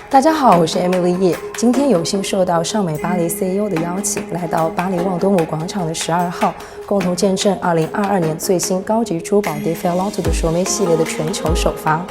大家好，我是 Emily 叶。今天有幸受到尚美巴黎 CEO 的邀请，来到巴黎旺多姆广场的12号，共同见证2022年最新高级珠宝 Déferlante 的Chaumet系列的全球首发。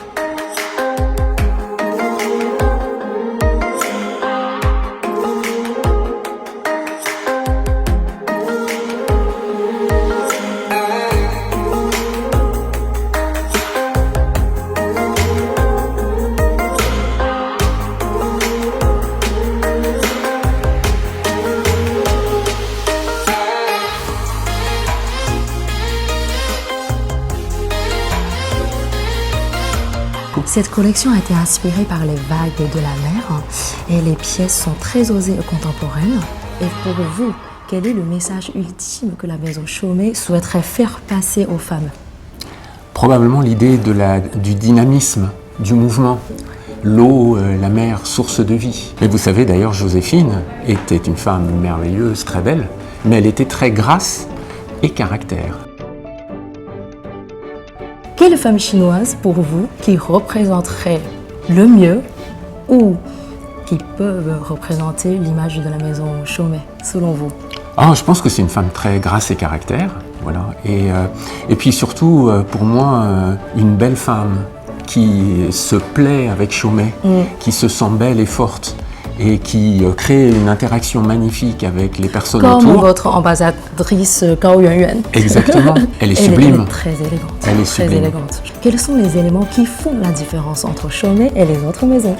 Cette collection a été inspirée par les vagues de la mer et les pièces sont très osées et contemporaines. Et pour vous, quel est le message ultime que la maison Chaumet souhaiterait faire passer aux femmes? Probablement l'idée du dynamisme, du mouvement. L'eau, la mer, source de vie. Et vous savez d'ailleurs, Joséphine était une femme merveilleuse, très belle, mais elle était très grasse et caractère. Quelle femme chinoise pour vous qui représenterait le mieux ou qui peuvent représenter l'image de la maison Chaumet, selon vous? Je pense que c'est une femme très grasse et caractère, voilà. Et puis surtout, pour moi, une belle femme qui se plaît avec Chaumet, qui se sent belle et forte, et qui crée une interaction magnifique avec les personnes autour. Comme votre ambassadrice Gao Yuanyuan. Exactement, elle est sublime. Elle est très élégante. Elle est sublime. Très élégante. Quels sont les éléments qui font la différence entre Chaumet et les autres maisons?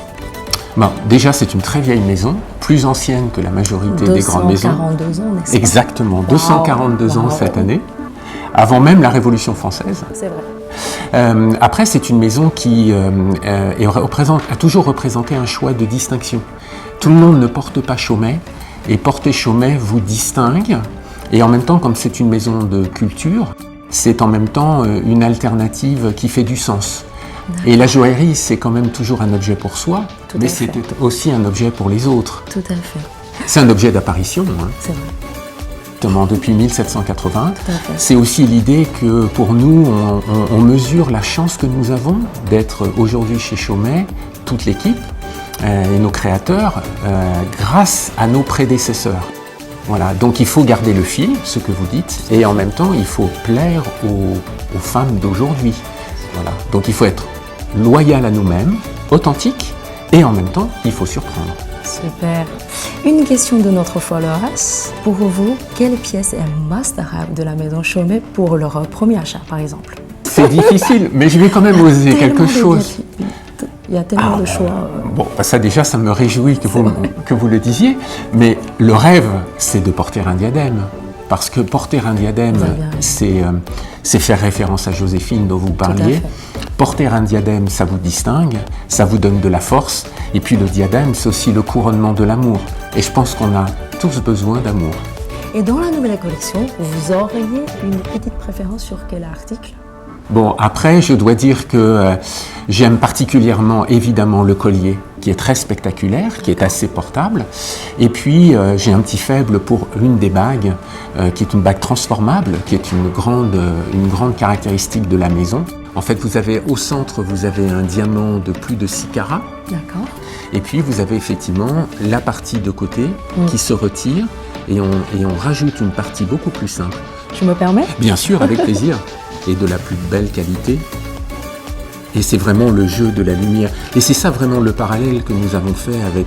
Déjà, c'est une très vieille maison, plus ancienne que la majorité des grandes maisons. 242 ans, n'est-ce pas? Exactement, 242 ans cette année, avant même la Révolution française. C'est vrai. Après, c'est une maison qui a toujours représenté un choix de distinction. Tout le monde ne porte pas Chaumet, et porter Chaumet vous distingue. Et en même temps, comme c'est une maison de culture, c'est en même temps une alternative qui fait du sens. Et la joaillerie, c'est quand même toujours un objet pour soi, mais c'est aussi un objet pour les autres. Tout à fait. C'est un objet d'apparition. C'est vrai. Depuis 1780, c'est aussi l'idée que pour nous, on mesure la chance que nous avons d'être aujourd'hui chez Chaumet, toute l'équipe et nos créateurs, grâce à nos prédécesseurs. Voilà, donc il faut garder le fil, ce que vous dites, et en même temps, il faut plaire aux femmes d'aujourd'hui. Voilà, donc il faut être loyal à nous-mêmes, authentique, et en même temps, il faut surprendre. Super. Une question de notre followers. Pour vous, quelle pièce est must-have de la maison Chaumet pour leur premier achat, par exemple? C'est difficile, mais je vais quand même oser quelque chose. Il y a tellement de choix. Ça déjà, ça me réjouit que vous le disiez, mais le rêve, c'est de porter un diadème. Parce que porter un diadème, c'est faire référence à Joséphine dont vous parliez. Porter un diadème, ça vous distingue, ça vous donne de la force. Et puis le diadème, c'est aussi le couronnement de l'amour. Et je pense qu'on a tous besoin d'amour. Et dans la nouvelle collection, vous auriez une petite préférence sur quel article? Après, je dois dire que j'aime particulièrement, évidemment, le collier, qui est très spectaculaire, qui est assez portable. Et puis, j'ai un petit faible pour une des bagues, qui est une bague transformable, qui est une grande caractéristique de la maison. En fait, au centre, vous avez un diamant de plus de 6 carats. D'accord. Et puis, vous avez effectivement la partie de côté qui se retire et on rajoute une partie beaucoup plus simple. Je me permets? Bien sûr, avec plaisir. Et de la plus belle qualité. Et c'est vraiment le jeu de la lumière. Et c'est ça vraiment le parallèle que nous avons fait avec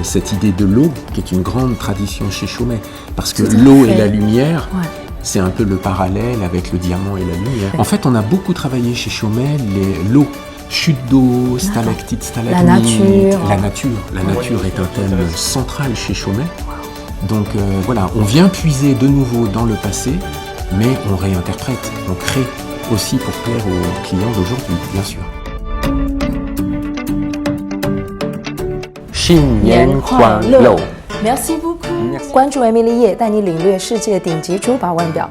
cette idée de l'eau, qui est une grande tradition chez Chaumet. Parce que l'eau et la lumière, c'est un peu le parallèle avec le diamant et la lumière. En fait, on a beaucoup travaillé chez Chaumet l'eau. Chute d'eau, stalactites, stalagmites. La nature est un thème central chez Chaumet. Donc voilà, on vient puiser de nouveau dans le passé, mais on réinterprète, on crée aussi pour plaire aux clients d'aujourd'hui, bien sûr. 新年快乐！ Merci beaucoup. 关注 Emily 叶，带你领略世界顶级珠宝腕表。